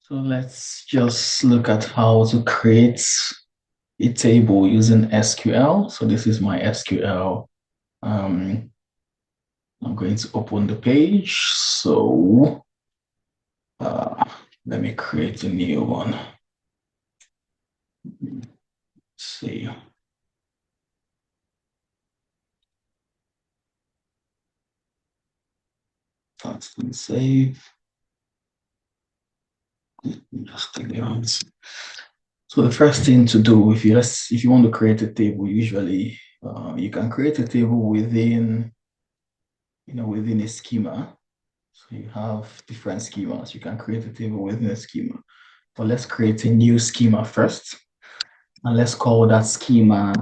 So let's just look at how to create a table using SQL. So this is my SQL. I'm going to open the page. So let me create a new one. Let's see. That's the save. Just click on it. So the first thing to do, if you want to create a table, usually you can create a table within within a schema. So you have different schemas. You can create a table within a schema. But let's create a new schema first, and let's call that schema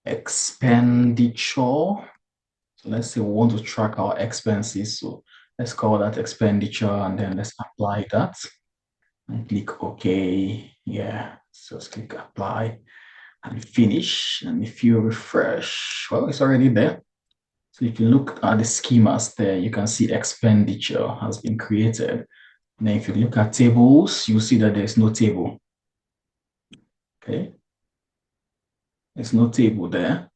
expenditure. So let's say we want to track our expenses. So let's call that expenditure, and then let's apply that and click OK. Yeah, so let's click apply and finish. And if you refresh, well, it's already there. So if you look at the schemas there, you can see expenditure has been created. And then if you look at tables, you'll see that there's no table. Okay, there's no table there.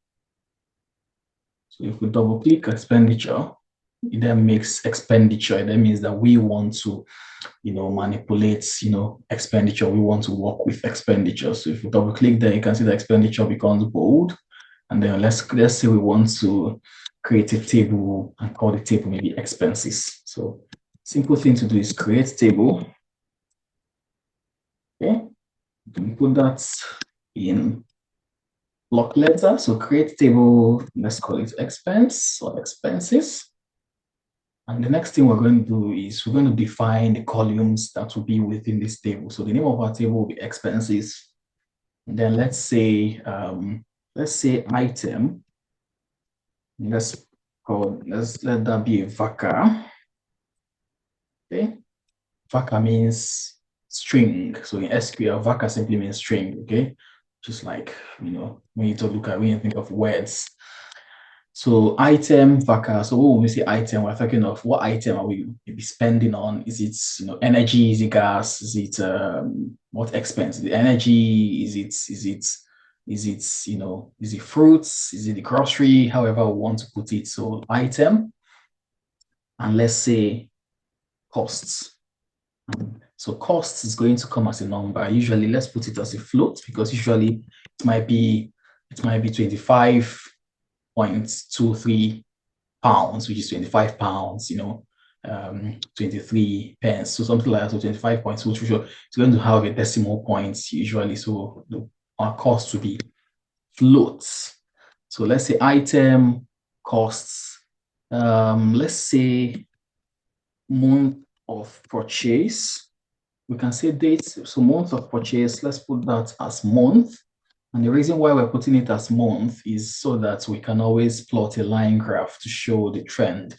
So if we double click expenditure, it then makes expenditure. That means that we want to, manipulate, expenditure. We want to work with expenditure. So if you double click there, you can see the expenditure becomes bold. And then let's say we want to create a table and call the table maybe expenses. So simple thing to do is create table. Okay, you can put that in block letter. So create table, let's call it expense or expenses. And the next thing we're going to do is we're going to define the columns that will be within this table. So the name of our table will be expenses. And then let's say item. Let's let that be a varchar. Okay. Varchar means string. So in SQL, varchar simply means string. Okay. Just like, when you think of words. So item varchar. So when we say item, we're talking of what item are we maybe spending on? Is it energy? Is it gas? Is it what expense? The energy? Is it fruits? Is it the grocery? However we want to put it. So item, and let's say costs. So costs is going to come as a number. Usually, let's put it as a float because usually it might be 25.23 pounds, which is 25 pounds, 23 pence, so something like that. So 25 points, which it's going to have a decimal points usually. So our cost will be floats. So let's say item costs, let's say month of purchase. We can say dates. So month of purchase, let's put that as month. And the reason why we're putting it as month is so that we can always plot a line graph to show the trend.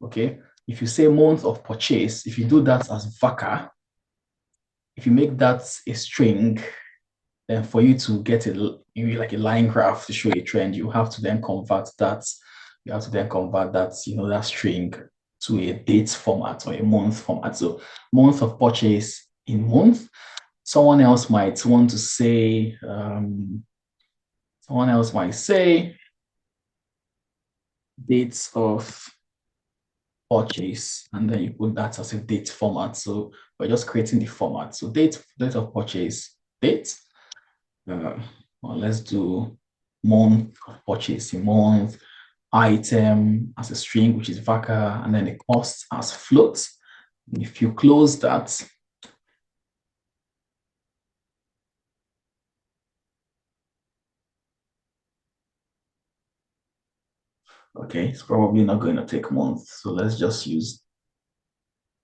Okay. If you say month of purchase, if you do that as varchar, if you make that a string, then for you to get like a line graph to show a trend, you have to then convert that. You have to then convert that, that string to a date format or a month format. So month of purchase in month. Someone else might want to say, dates of purchase, and then you put that as a date format. So we're just creating the format. So date of purchase, date. Well, let's do month of purchase in month, item as a string, which is varchar, and then the cost as float. If you close that, okay, it's probably not going to take months. So let's use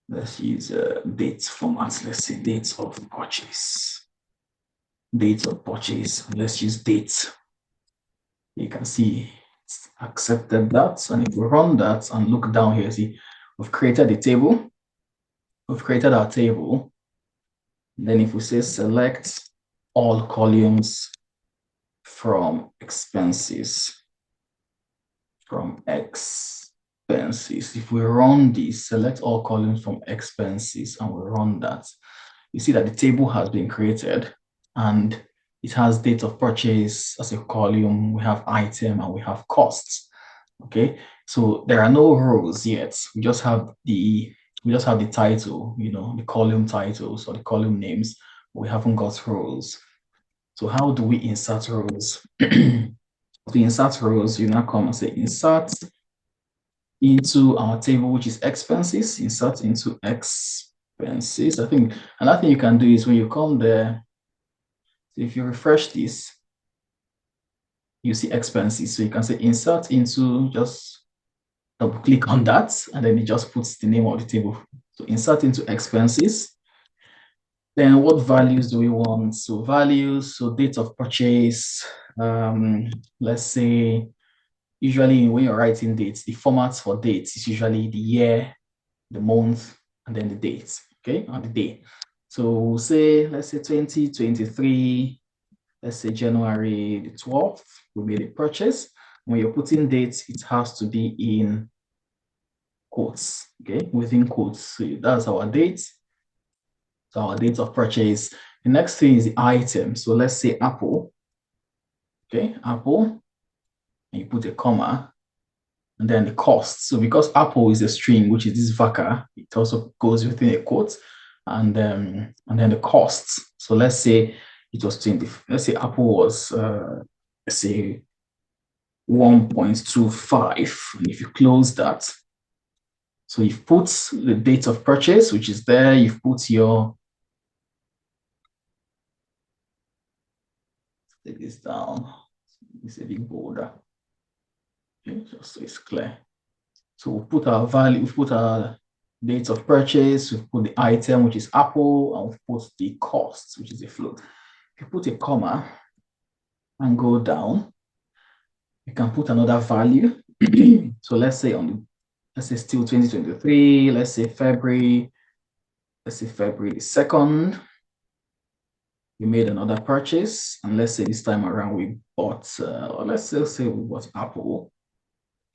date format. Let's say dates of purchase. Dates of purchase. Let's use date. You can see it's accepted that. And if we run that and look down here, see, we've created a table. We've created our table. Then if we say select all columns from expenses, from expenses, expenses, if we run this, select all columns from expenses and we run that, you see that the table has been created and it has date of purchase as a column. We have item and we have costs. Okay, so there are no rows yet. We just have the title, the column titles or the column names. We haven't got rows. So how do we insert rows? To insert rows, you now come and say insert into our table, which is expenses, insert into expenses. I think another thing you can do is when you come there, if you refresh this, you see expenses. So you can say insert into, just double click on that, and then it just puts the name of the table. So insert into expenses. Then what values do we want? So values, so date of purchase. Let's say, usually when you're writing dates, the formats for dates is usually the year, the month, and then the date, okay, on the day. So we'll say, let's say 2023, let's say January the 12th, we made a purchase. When you're putting dates, it has to be in quotes, okay, within quotes. So that's our date. So our date of purchase. The next thing is the item. So let's say Apple, okay, Apple, and you put a comma, and then the cost. So because Apple is a string, which is this VACA, it also goes within a quote, and then the costs. So let's say it was 20. Let's say Apple was let's say 1.25. And if you close that, so you've put the date of purchase, which is there. You've put your, take this down. It's a big border. Okay, just so it's clear. So we'll put our value, we've put our date of purchase, we've put the item, which is Apple, and we've put the cost, which is a float. If you put a comma and go down, you can put another value. So let's say let's say still 2023, let's say February 2nd, we made another purchase, and let's say this time around we bought, or let's say we bought Apple,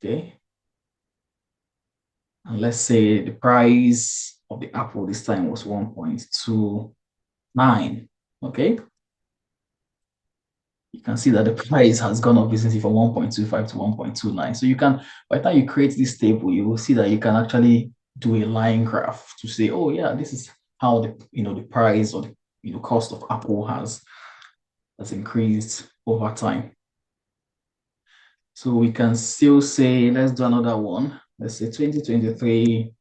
okay? And let's say the price of the Apple this time was 1.29, okay? You can see that the price has gone up recently from 1.25 to 1.29. So you can, by the time you create this table, you will see that you can actually do a line graph to say, oh yeah, this is how the price or the cost of Apple has increased over time. So we can still say, let's do another one. Let's say 2023,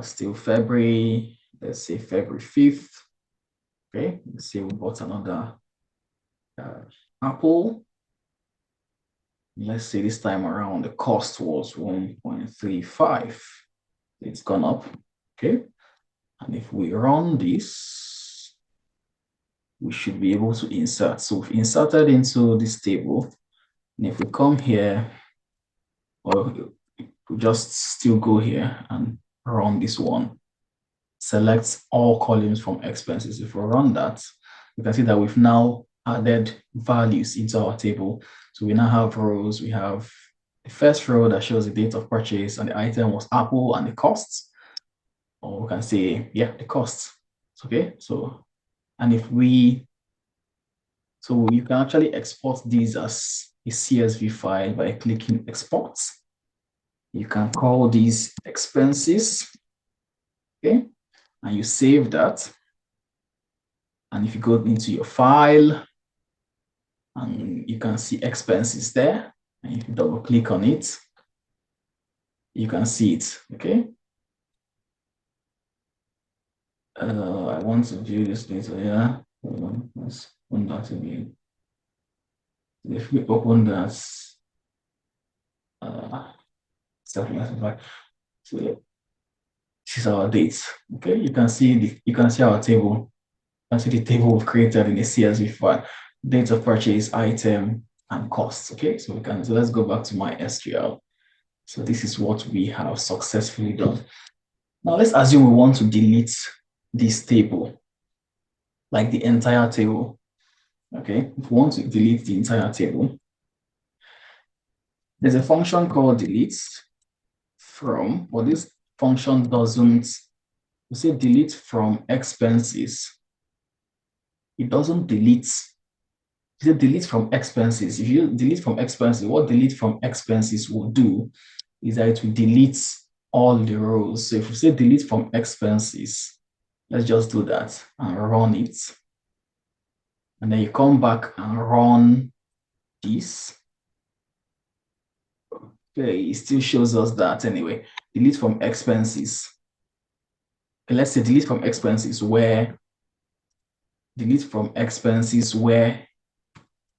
still February, let's say February 5th. Okay, let's say we bought another Apple. Let's say this time around the cost was 1.35. It's gone up, okay? And if we run this, we should be able to insert. So we've inserted into this table. And if we come here, or we just still go here and run this one, select all columns from expenses. If we run that, you can see that we've now added values into our table. So we now have rows. We have the first row that shows the date of purchase and the item was Apple and the costs. Or we can say, yeah, the costs. Okay, so, and so you can actually export these as a CSV file by clicking export. You can call these expenses, okay? And you save that. And if you go into your file, and you can see expenses there, and if you double click on it, you can see it, okay? I want to view this data here. Let's open that again. If we open that, so this is our dates. Okay, you can see our table. You can see the table we've created in the CSV file: date of purchase, item, and costs. Okay, so let's go back to my SQL. So this is what we have successfully done. Now let's assume we want to delete this table, like the entire table. Okay, if we want to delete the entire table, there's a function called delete. from, but this function doesn't, we say delete from expenses. It doesn't delete, we say delete from expenses. If you delete from expenses, what delete from expenses will do is that it will delete all the rows. So if we say delete from expenses, let's just do that and run it. And then you come back and run this. Okay, it still shows us that anyway. Delete from expenses. Okay, let's say delete from expenses where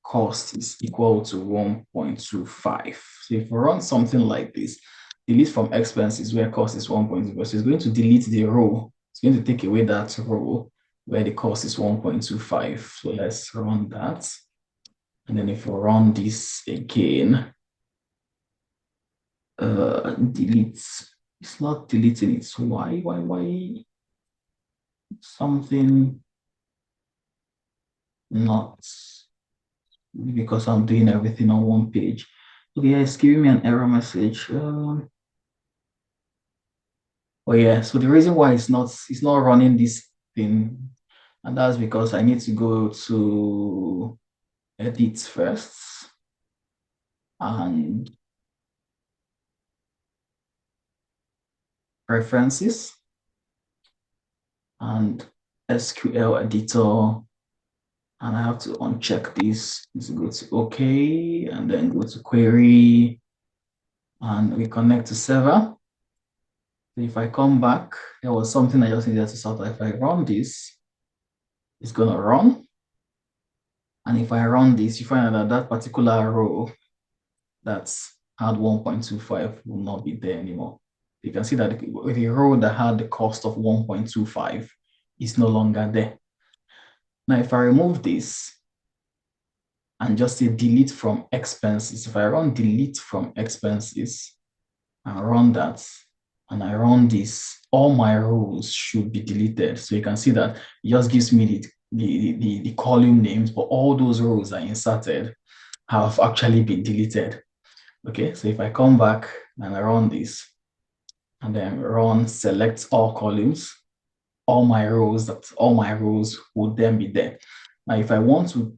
cost is equal to 1.25. So if we run something like this, delete from expenses where cost is 1.25, so it's going to delete the row. It's going to take away that row where the cost is 1.25. So let's run that. And then if we run this again, delete, it's not deleting it. So why something not, because I'm doing everything on one page. Okay, it's giving me an error message. Oh yeah, so the reason why it's not running this thing, and that's because I need to go to edit first and preferences and SQL editor, and I have to uncheck this. To go to OK and then go to query and we connect to server. So if I come back, there was something I just needed to sort out. If I run this, it's gonna run. And if I run this, you find out that that particular row that's had 1.25 will not be there anymore. You can see that the row that had the cost of 1.25 is no longer there. Now, if I remove this and just say delete from expenses, if I run delete from expenses and run that, and I run this, all my rows should be deleted. So you can see that it just gives me the column names, but all those rows are inserted have actually been deleted. Okay, so if I come back and I run this and then run select all columns, all my rows would then be there. Now, if I want to,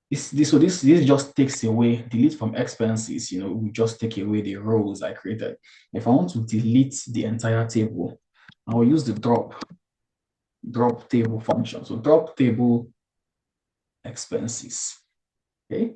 this just takes away, delete from expenses, we just take away the rows I created. If I want to delete the entire table, I will use the drop table function. So drop table expenses. Okay.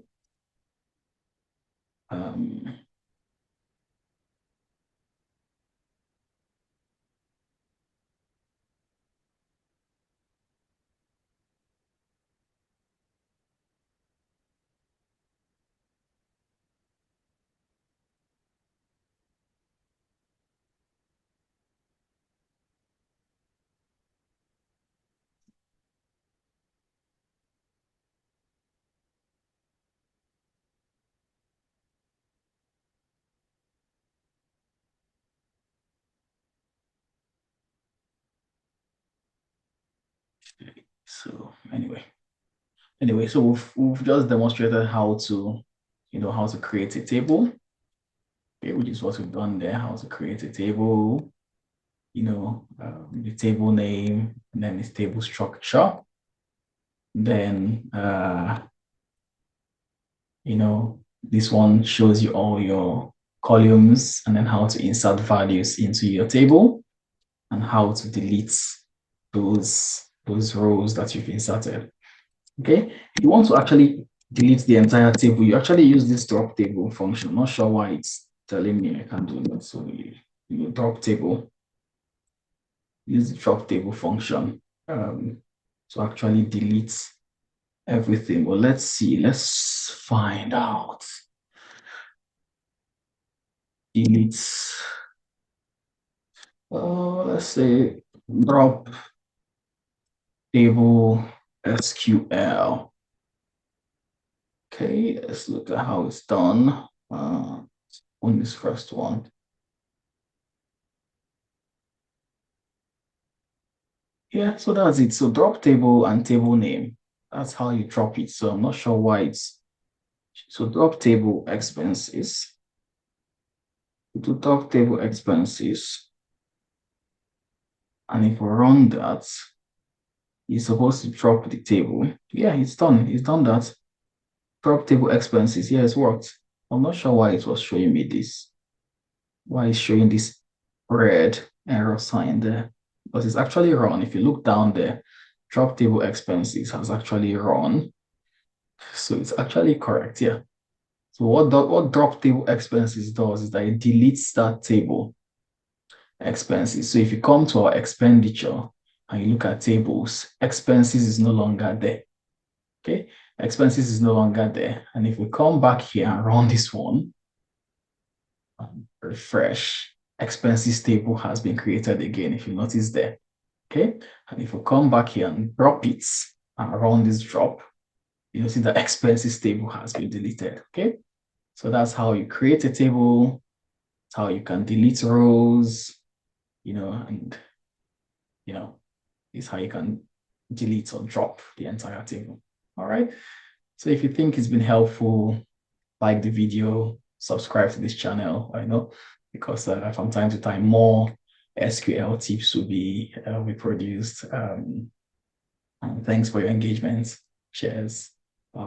So anyway, so we've just demonstrated how to, how to create a table. Okay, which is what we've done there, how to create a table, the table name, and then its table structure. Then, this one shows you all your columns and then how to insert values into your table and how to delete those rows that you've inserted. Okay, if you want to actually delete the entire table, you actually use this drop table function. I'm not sure why it's telling me I can't do that. So you drop table, use the drop table function to actually delete everything. Well, let's see. Let's find out. Delete. Let's say drop table SQL. Okay, let's look at how it's done on this first one. Yeah, so that's it. So drop table and table name. That's how you drop it. So I'm not sure why it's, so drop table expenses. To top table expenses, and if we run that, it's supposed to drop the table. Yeah, it's done. It's done that. Drop table expenses. Yeah, it's worked. I'm not sure why it was showing me this. Why it's showing this red error sign there? Because it's actually run. If you look down there, drop table expenses has actually run. So it's actually correct. Yeah. So what drop table expenses does is that it deletes that table expenses. So if you come to our expenditure and you look at tables, expenses is no longer there. Okay, expenses is no longer there. And if we come back here and run this one, and refresh, expenses table has been created again, if you notice there. Okay, and if we come back here and drop it and run this drop, you'll see the expenses table has been deleted. Okay, so that's how you create a table, how you can delete rows, and you know, is how you can delete or drop the entire table. All right. So if you think it's been helpful, like the video, subscribe to this channel. I know because from time to time more SQL tips will be produced. And thanks for your engagement. Cheers. Bye.